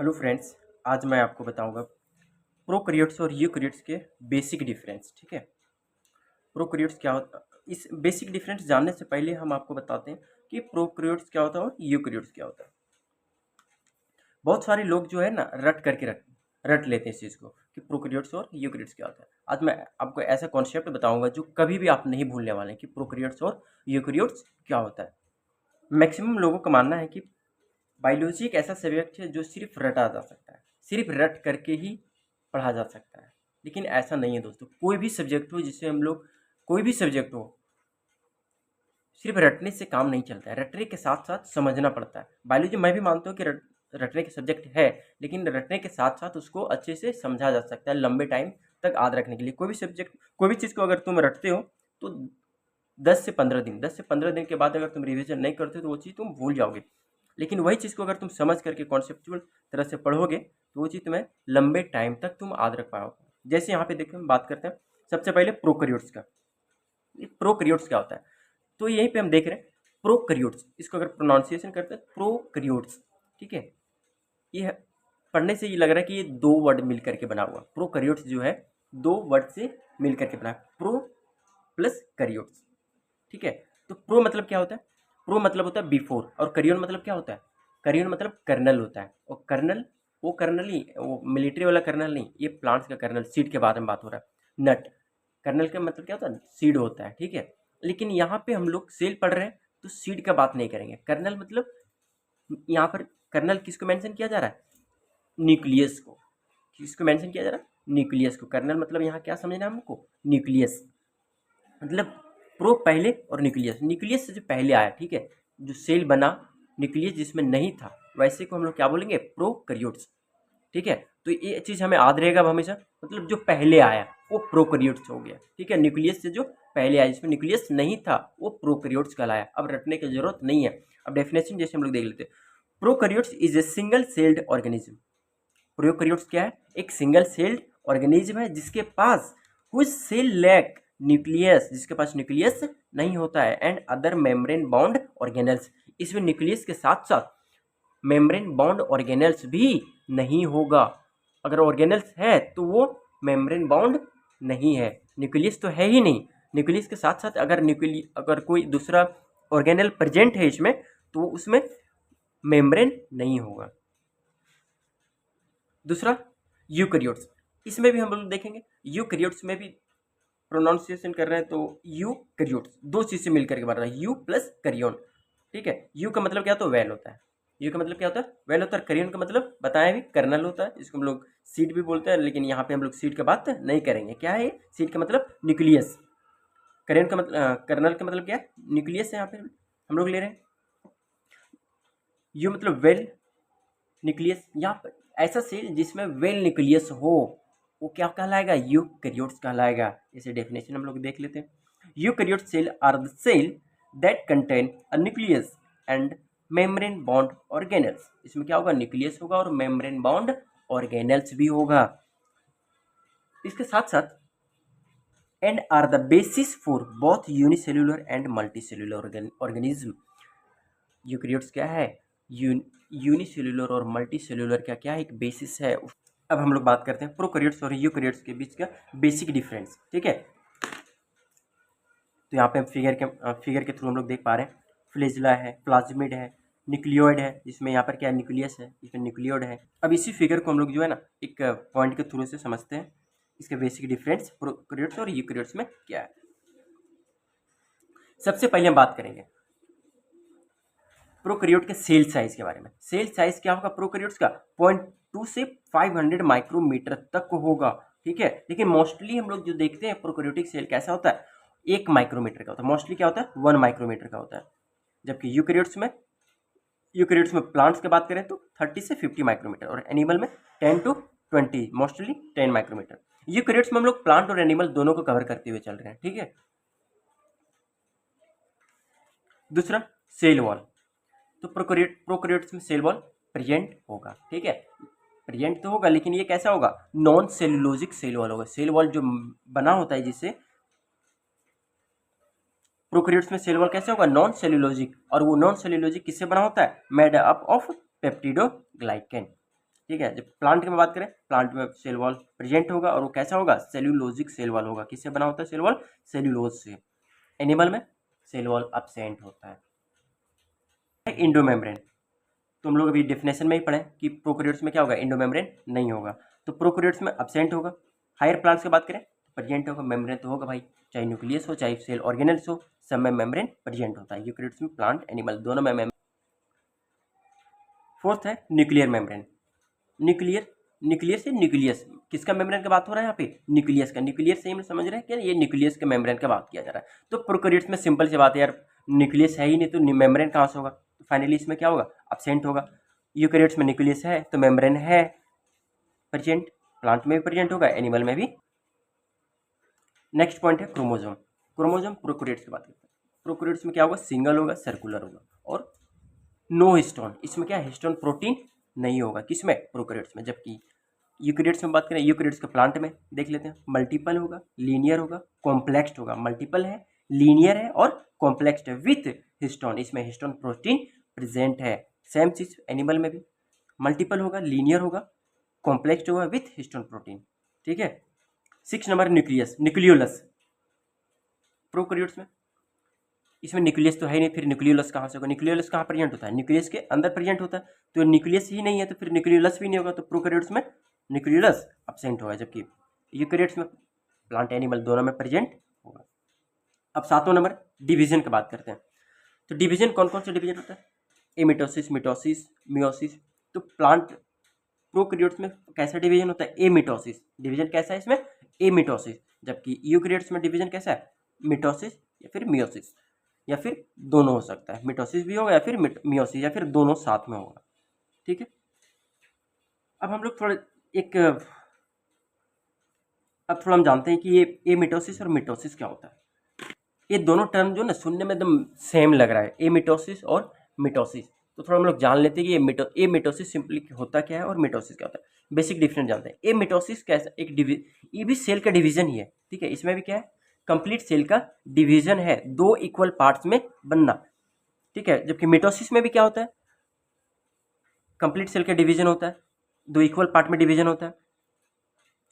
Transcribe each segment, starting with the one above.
Hello friends, आज मैं आपको बताऊंगा प्रोकैरियोट्स और यूकैरियोट्स के बेसिक डिफरेंस। ठीक है, प्रोकैरियोट्स क्या होता, इस बेसिक डिफरेंस जानने से पहले हम आपको बताते हैं कि प्रोकैरियोट्स क्या होता है और यूकैरियोट्स क्या होता है। बहुत सारे लोग जो है ना रट लेते हैं इस चीज़ को कि प्रोकैरियोट्स और यूकैरियोट्स क्या होता है। आज मैं आपको ऐसा कॉन्सेप्ट बताऊंगा जो कभी भी आप नहीं भूलने वाले हैं कि प्रोकैरियोट्स और यूकैरियोट्स क्या होता है। मैक्सिमम लोगों का मानना है कि बायोलॉजी एक ऐसा सब्जेक्ट है जो सिर्फ रटा जा सकता है, सिर्फ रट करके ही पढ़ा जा सकता है। लेकिन ऐसा नहीं है दोस्तों, कोई भी सब्जेक्ट हो जिससे हम लोग, कोई भी सब्जेक्ट हो, सिर्फ रटने से काम नहीं चलता है, रटने के साथ साथ समझना पड़ता है। बायोलॉजी मैं भी मानता हूँ कि रटने के सब्जेक्ट है, लेकिन रटने के साथ साथ उसको अच्छे से समझा जा सकता है लंबे टाइम तक याद रखने के लिए। कोई भी सब्जेक्ट, कोई भी चीज़ को अगर तुम रटते हो तो 10 से 15 दिन के बाद अगर तुम रिवीजन नहीं करते हो तो वो चीज़ तुम भूल जाओगे। लेकिन वही चीज़ को अगर तुम समझ करके कॉन्सेप्चुअल तरह से पढ़ोगे तो वो चीज़ तुम्हें लंबे टाइम तक तुम याद रख पाओगे। जैसे यहाँ पे देखो हम बात करते हैं सबसे पहले प्रोकैरियोट्स का। ये प्रोकैरियोट्स क्या होता है, तो यहीं पे हम देख रहे हैं प्रोकैरियोट्स, इसको अगर प्रोनाउंसिएशन करते हैं प्रोकैरियोट्स। ठीक है, ये पढ़ने से ये लग रहा है कि ये दो वर्ड मिल करके बना हुआ। प्रोकैरियोट्स जो है दो वर्ड से मिल करके बना है, प्रो प्लस कैरियोट्स। ठीक है, तो प्रो मतलब क्या होता है, प्रो मतलब होता है बिफोर, और करियन मतलब क्या होता है, करियन मतलब कर्नल होता है। और कर्नल, वो कर्नल ही, वो मिलिट्री वाला कर्नल नहीं, ये प्लांट्स का कर्नल, सीड के बारे में बात हो रहा है। नट, कर्नल का मतलब क्या होता है, सीड होता है। ठीक है, लेकिन यहाँ पे हम लोग सेल पढ़ रहे हैं तो सीड का बात नहीं करेंगे। कर्नल मतलब, यहाँ पर कर्नल किसको मेंशन किया जा रहा है, न्यूक्लियस को। किसको मेंशन किया जा रहा है, न्यूक्लियस को। कर्नल मतलब यहाँ क्या समझना है हमको, न्यूक्लियस मतलब प्रो पहले और न्यूक्लियस, न्यूक्लियस से जो पहले आया। ठीक है, जो सेल बना, न्यूक्लियस जिसमें नहीं था, वैसे को हम लोग क्या बोलेंगे, प्रोकैरियोट्स। ठीक है, तो ये चीज़ हमें याद रहेगा अब हमेशा, मतलब जो पहले आया वो प्रोकैरियोट्स हो गया। ठीक है, न्यूक्लियस से जो पहले आया जिसमें न्यूक्लियस नहीं था वो प्रोकैरियोट्स कहलाया। अब रटने की जरूरत नहीं है, अब डेफिनेशन जैसे हम लोग देख लेते हैं। Prokaryotes is a single celled organism. Prokaryotes क्या है, एक सिंगल सेल्ड ऑर्गेनिज्म है जिसके पास हुज सेल लैक न्यूक्लियस, जिसके पास न्यूक्लियस नहीं होता है, and other membrane bound organelles. इसमें न्यूक्लियस के साथ साथ मेम्ब्रेन बाउंड ऑर्गेनल्स भी नहीं होगा। अगर ऑर्गेनल्स है तो वो मेम्ब्रेन बाउंड नहीं है, न्यूक्लियस तो है ही नहीं। न्यूक्लियस के साथ साथ अगर कोई दूसरा ऑर्गेनल प्रेजेंट है इसमें तो उसमें मेम्ब्रेन नहीं होगा। दूसरा यूकैरियोट्स, इसमें भी हम लोग देखेंगे, यूकैरियोट्स में भी प्रोनाउंसिएशन कर रहे हैं तो यूकैरियोट्स दो चीज से मिलकर के बन रहा है, यू प्लस करियोन। ठीक है, यू का मतलब क्या होता है, वेल होता है। यू का मतलब क्या होता है, वेल होता है। करियन का मतलब बताया भी, कर्नल होता है, जिसको हम लोग सीड भी बोलते हैं, लेकिन यहाँ पे हम लोग सीड की बात नहीं करेंगे। क्या है, सीड का मतलब न्यूक्लियस। करियन का मतलब, कर्नल का मतलब क्या है, न्यूक्लियस है। यहाँ पे हम लोग ले रहे हैं। यू मतलब वेल न्यूक्लियस, यहाँ पर ऐसा सेल जिसमें वेल न्यूक्लियस हो वो क्या कहलाएगा, यूकैरियोट्स कहलाएगा। इसे डेफिनेशन हम लोग देख लेते हैं। Eukaryote cell are the cell that contain a nucleus and membrane bound organelles. इसमें क्या होगा, न्यूक्लियस होगा और मेम्ब्रेन बाउंड ऑर्गेनल्स भी होगा। इसके साथ साथ and are the basis for both unicellular and multicellular organism. Eukaryotes क्या है, यूनिसेल्युलर और मल्टीसेल्युलर का क्या है, एक बेसिस है। अब हम लोग बात करते हैं प्रोकैरियोट्स और यूकैरियोट्स के बीच का बेसिक डिफरेंस। ठीक है, तो यहाँ पे हम फिगर के थ्रू हम लोग देख पा रहे हैं, फ्लैजेला है, प्लाज्मिड है, न्यूक्लियोइड है, जिसमें यहाँ पर क्या है, न्यूक्लियस है, इसमें न्यूक्लियोइड है। अब इसी फिगर को हम लोग जो है ना एक पॉइंट के थ्रू से समझते हैं, इसके बेसिक डिफरेंस प्रोकैरियोट्स और यूकैरियोट्स में क्या है। सबसे पहले हम बात करेंगे प्रोकैरियोट के सेल साइज के बारे में। सेल साइज क्या होगा प्रोकैरियोट्स का, 0.2 से 500 माइक्रोमीटर तक होगा। ठीक है, लेकिन मोस्टली हम लोग जो देखते हैं प्रोकैरियोटिक सेल कैसा होता है, 1 माइक्रोमीटर का होता है। मोस्टली क्या होता है, 1 माइक्रोमीटर का होता है। जबकि यूकैरियोट्स में प्लांट्स की बात करें तो 30 से 50 माइक्रोमीटर, और एनिमल में 10 to 20, मोस्टली 10 माइक्रोमीटर। यूकैरियोट्स में हम लोग प्लांट और एनिमल दोनों को कवर करते हुए चल रहे हैं। ठीक है, दूसरा सेल वॉल, तो प्रोकैरियोट्स में सेल वॉल प्रेजेंट होगा। ठीक है, प्रेजेंट तो होगा, लेकिन ये कैसा होगा, नॉन सेलुलोजिक सेल वॉल होगा। सेल वॉल जो बना होता है जिससे, प्रोकैरियोट्स में सेल वॉल कैसे होगा, नॉन सेलुलोजिक, और वो नॉन सेलुलोजिक किससे बना होता है, मेड अप ऑफ पेप्टिडोग्लाइकेन। ठीक है। जब प्लांट की मैं बात करें, प्लांट में सेल वॉल प्रेजेंट होगा और वो कैसा होगा, सेल्यूलोजिक सेल वॉल होगा। किससे बना होता है सेल वॉल, सेल्यूलोज से। एनिमल में सेल वॉल अब्सेंट होता है। इंडोमेम्ब्रेन, तो हम लोग अभी डेफिनेशन में ही पढ़े कि प्रोकैरियोट्स में क्या होगा, इंडोमेम्ब्रेन नहीं होगा, तो प्रोकैरियोट्स में अब्सेंट होगा। हायर प्लांट्स की बात करें प्रेजेंट होगा, मेम्ब्रेन तो होगा भाई, चाहे न्यूक्लियस हो चाहे सेल ऑर्गेनेल्स हो, सब में मेम्ब्रेन प्रेजेंट होता है। यूकैरियोट्स में प्लांट एनिमल दोनों में। फोर्थ है न्यूक्लियर मेम्ब्रेन। न्यूक्लियर, न्यूक्लियर से न्यूक्लियस, किसका मेम्ब्रेन की बात हो रहा है यहाँ पे, न्यूक्लियस का। न्यूक्लियर से हम समझ रहे हैं कि ये न्यूक्लियस के मेम्ब्रेन की बात किया जा रहा है। तो प्रोकैरियोट्स में सिंपल सी बात है यार, न्यूक्लियस है ही नहीं तो मेम्ब्रेन कहाँ से होगा, तो फाइनली इसमें क्या होगा, अब्सेंट होगा। यूकैरियोट्स में न्यूक्लियस है तो मेम्ब्रेन है प्रेजेंट, प्लांट में भी प्रेजेंट होगा, एनिमल में भी। नेक्स्ट पॉइंट है क्रोमोजोम। क्रोमोजोम प्रोकैरियोट्स की बात करते हैं। प्रोकैरियोट्स में क्या होगा, सिंगल होगा, सर्कुलर होगा और नो हिस्टोन। इसमें क्या हिस्टोन प्रोटीन नहीं होगा, किसमें, प्रोकैरियोट्स में। जबकि यूकैरियोट्स में बात करें, यूकैरियोट्स के प्लांट में देख लेते हैं, मल्टीपल होगा, लीनियर होगा, कॉम्प्लेक्स होगा। मल्टीपल है, लीनियर है और कॉम्प्लेक्स है विथ हिस्टोन, इसमें हिस्टोन प्रोटीन प्रेजेंट है। सेम चीज एनिमल में भी, मल्टीपल होगा, लीनियर होगा, कॉम्प्लेक्स होगा विथ हिस्टोन प्रोटीन। ठीक है। 6 नंबर न्यूक्लियस, न्यूक्लियोलस। प्रोकैरियोट्स में इसमें न्यूक्लियस तो है ही नहीं, फिर न्यूक्लियोलस कहाँ से होगा, न्यूक्लियोलस कहाँ प्रेजेंट होता है, न्यूक्लियस के अंदर प्रेजेंट होता है, तो न्यूक्लियस ही नहीं है तो फिर न्यूक्लियोलस भी नहीं होगा, तो प्रोकैरियोट्स में न्यूक्लियोलस अब्सेंट होगा, जबकि यूकैरियोट्स में प्लांट एनिमल दोनों में प्रेजेंट होगा। अब 7वां नंबर डिवीजन की बात करते हैं। तो डिवीजन कौन कौन सा डिवीजन होता है, एमिटोसिस, मिटोसिस, मियोसिस। तो प्लांट प्रोकैरियोट्स में कैसा डिवीजन होता है, एमिटोसिस। डिवीजन कैसा है इसमें, एमिटोसिस। जबकि यूकैरियोट्स में डिवीजन कैसा है, मिटोसिस या फिर मियोसिस, या फिर दोनों हो सकता है, मिटोसिस भी होगा या फिर मियोसिस, या फिर दोनों साथ में होगा। ठीक है। अब हम लोग थोड़ा एक अब थोड़ा हम जानते हैं कि ये मिटोसिस और मिटोसिस क्या होता है। ये दोनों टर्म जो ना सुनने में एकदम सेम लग रहा है, एमिटोसिस और मिटोसिस। तो थोड़ा हम लोग जान लेते हैं कि ये मिटोसिस सिंपली होता क्या है और मिटोसिस क्या होता है। बेसिक डिफरेंस जानते हैं। ए मिटोसिस कैसा एक ये भी सेल का डिवीजन ही है। ठीक है। इसमें भी क्या है, कंप्लीट सेल का डिवीजन है, 2 इक्वल पार्ट्स में बनना। ठीक है। जबकि मिटोसिस में भी क्या होता है, कंप्लीट सेल का डिवीजन होता है, 2 इक्वल पार्ट में डिवीजन होता है।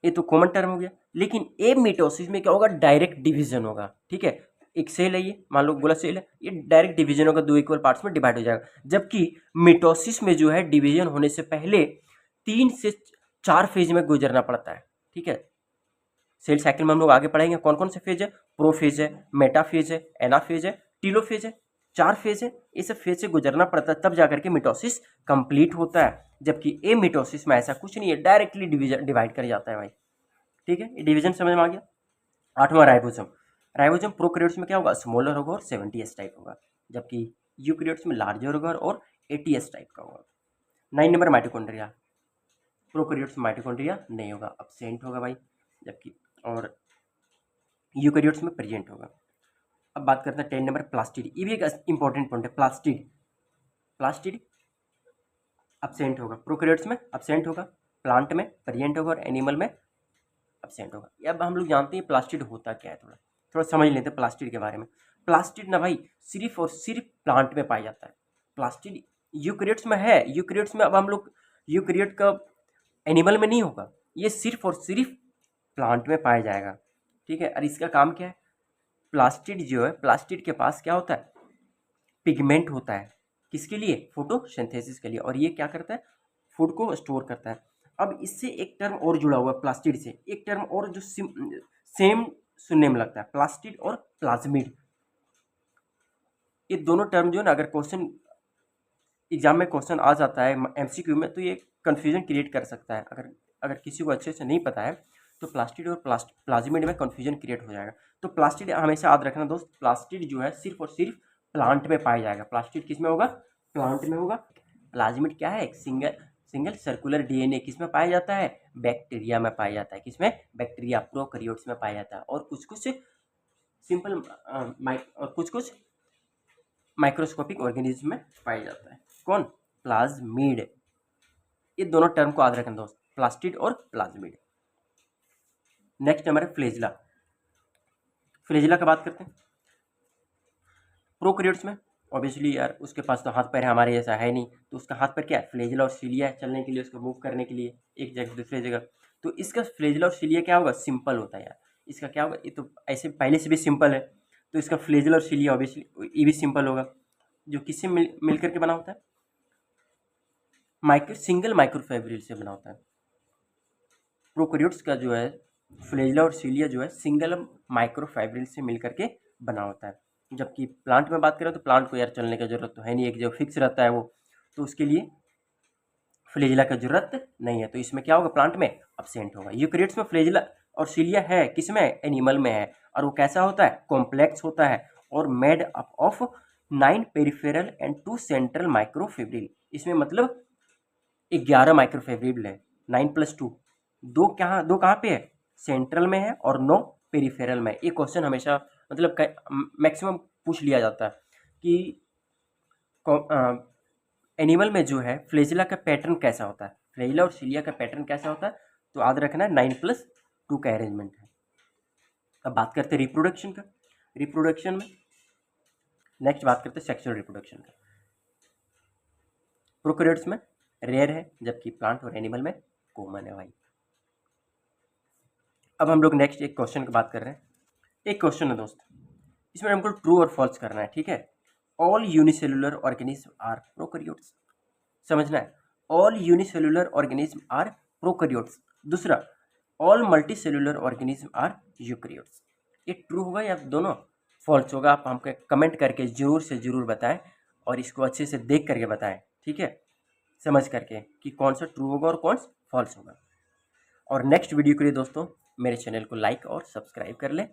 ये तो कॉमन टर्म हो गया। लेकिन ए मिटोसिस में क्या होगा, डायरेक्ट डिवीजन होगा। ठीक है। एक सेल है, ये मान लो गोला सेल है, ये डायरेक्ट डिवीजन होगा, 2 इक्वल पार्ट्स में डिवाइड हो जाएगा। जबकि मिटोसिस में जो है डिवीजन होने से पहले 3 से 4 फेज में गुजरना पड़ता है। ठीक है। सेल साइकिल में हम लोग आगे पढ़ेंगे कौन कौन से फेज है, प्रोफेज है, मेटाफेज है, एनाफेज है, टीलोफेज है, 4 फेज है। ये सब फेज से गुजरना पड़ता है, तब जाकर के मिटोसिस कंप्लीट होता है। जबकि ए मिटोसिस में ऐसा कुछ नहीं है, डायरेक्टली डिवाइड कर जाता है भाई। ठीक है। ये डिवीजन समझ में आ गया। 8वां राइबोसोम। राइबोसोम प्रोकैरियोट्स में क्या होगा, स्मॉलर होगा और 70s टाइप होगा, जबकि यूकैरियोट्स में लार्जर होगा और 80s टाइप का होगा। 9 नंबर माइटोकॉन्ड्रिया। प्रोकैरियोट्स में माइटोकॉन्ड्रिया नहीं होगा, अब्सेंट होगा भाई, जबकि और यूकैरियोट्स में प्रेजेंट होगा। अब बात करते हैं 10 नंबर प्लास्टिड। ये भी एक इंपॉर्टेंट पॉइंट है, प्लास्टिड। प्लास्टिड अब्सेंट होगा, प्रोकैरियोट्स में अब्सेंट होगा, प्लांट में प्रेजेंट होगा और एनिमल में अब्सेंट होगा। अब हम लोग जानते हैं प्लास्टिड होता क्या है, थोड़ा थोड़ा समझ लेते हैं प्लास्टिड के बारे में। प्लास्टिड ना भाई सिर्फ और सिर्फ प्लांट में पाया जाता है। प्लास्टिड यूकैरियोट्स में है, यूकैरियोट्स में अब हम लोग यूकैरियोट का एनिमल में नहीं होगा, ये सिर्फ और सिर्फ प्लांट में पाया जाएगा। ठीक है। और इसका काम क्या है, प्लास्टिड जो है, प्लास्टिड के पास क्या होता है, पिगमेंट होता है, किसके लिए, फोटोसिंथेसिस के लिए, और ये क्या करता है, फूड को स्टोर करता है। अब इससे एक टर्म और जुड़ा हुआ है प्लास्टिड से, एक टर्म और जो सेम सुनने में लगता है, प्लास्टिड और प्लाज्मिड। ये दोनों टर्म जो है ना, अगर क्वेश्चन एग्जाम में क्वेश्चन आ जाता है एमसीक्यू में, तो ये कन्फ्यूजन क्रिएट कर सकता है। अगर अगर किसी को अच्छे से नहीं पता है तो प्लास्टिड और प्लाज्मिड में कन्फ्यूजन क्रिएट हो जाएगा। तो प्लास्टिड हमेशा याद रखना दोस्त, प्लास्टिड जो है सिर्फ और सिर्फ प्लांट में पाया जाएगा। प्लास्टिड किस में होगा, प्लांट में होगा। प्लाज्मिड क्या है, एक सिंगल सर्कुलर डीएनए किस में पाया जाता है, बैक्टीरिया में पाया जाता है। किसमें, बैक्टीरिया, प्रोकैरियोट्स में पाया जाता है। और कुछ कुछ सिंपल और कुछ कुछ माइक्रोस्कोपिक ऑर्गेनिज्म में पाया जाता है। कौन, प्लाज्मिड। ये दोनों टर्म को याद रखना दोस्त, प्लास्टिड और प्लाज्मिड। नेक्स्ट नंबर है फ्लैजिला। फ्लैजिला की बात करते हैं। प्रोकैरियोट्स में ऑब्वियसली यार उसके पास तो हाथ पैर है, हमारे जैसा है नहीं, तो उसका हाथ पैर क्या है, फ्लेजिला और सिलिया है चलने के लिए, उसको मूव करने के लिए एक जगह से दूसरे जगह। तो इसका फ्लेजिला और सिलिया क्या होगा, सिंपल होता है यार। इसका क्या होगा, ये तो ऐसे पहले से भी सिंपल है, तो इसका फ्लेजिला और सिलिया ऑब्वियसली ये भी सिंपल होगा, जो किससे मिल करके बना होता है, सिंगल माइक्रोफिब्रिल से बना होता है। प्रोकैरियोट्स का जो है फ्लेजिला और सिलिया जो है सिंगल माइक्रोफाइब्रिल से मिलकर के बना होता है। जबकि प्लांट में बात करें तो प्लांट को यार चलने की जरूरत तो है नहीं, एक जगह फिक्स रहता है वो, तो उसके लिए फ्लेजिला की जरूरत नहीं है, तो इसमें क्या होगा, प्लांट में अब्सेंट होगा। यूकैरियोट्स में फ्लेजिला और सिलिया है, किसमें, एनिमल में है, और वो कैसा होता है, कॉम्प्लेक्स होता है और made up of 9 peripheral and 2 central microfibril. इसमें मतलब 11 माइक्रोफिब्रिल है, 9 + 2, दो कहाँ पे है, सेंट्रल में है और 9 पेरिफेरल में। ये क्वेश्चन हमेशा मतलब मैक्सिमम पूछ लिया जाता है कि एनिमल में जो है फ्लेजिला का पैटर्न कैसा होता है, फ्लेजिला और सिलिया का पैटर्न कैसा होता है, तो याद रखना है 9 + 2 का अरेंजमेंट है। अब बात करते हैं रिप्रोडक्शन का। रिप्रोडक्शन में नेक्स्ट बात करते हैं सेक्सुअल रिप्रोडक्शन का। प्रोकैरियोट्स में रेयर है, जबकि प्लांट और एनिमल में कॉमन है भाई। अब हम लोग नेक्स्ट एक क्वेश्चन की बात कर रहे हैं। एक क्वेश्चन है दोस्त, इसमें हमको ट्रू और फॉल्स करना है, ठीक है। All unicellular organism are prokaryotes, समझना है, all unicellular organism are prokaryotes. दूसरा, all multicellular organism are eukaryotes. ये ट्रू होगा या दोनों फॉल्स होगा, आप हमको कमेंट करके जरूर से जरूर बताएं, और इसको अच्छे से देख करके बताएं, ठीक है, समझ करके कि कौन सा ट्रू होगा और कौन सा फॉल्स होगा। और नेक्स्ट वीडियो के लिए दोस्तों मेरे चैनल को लाइक और सब्सक्राइब कर लें।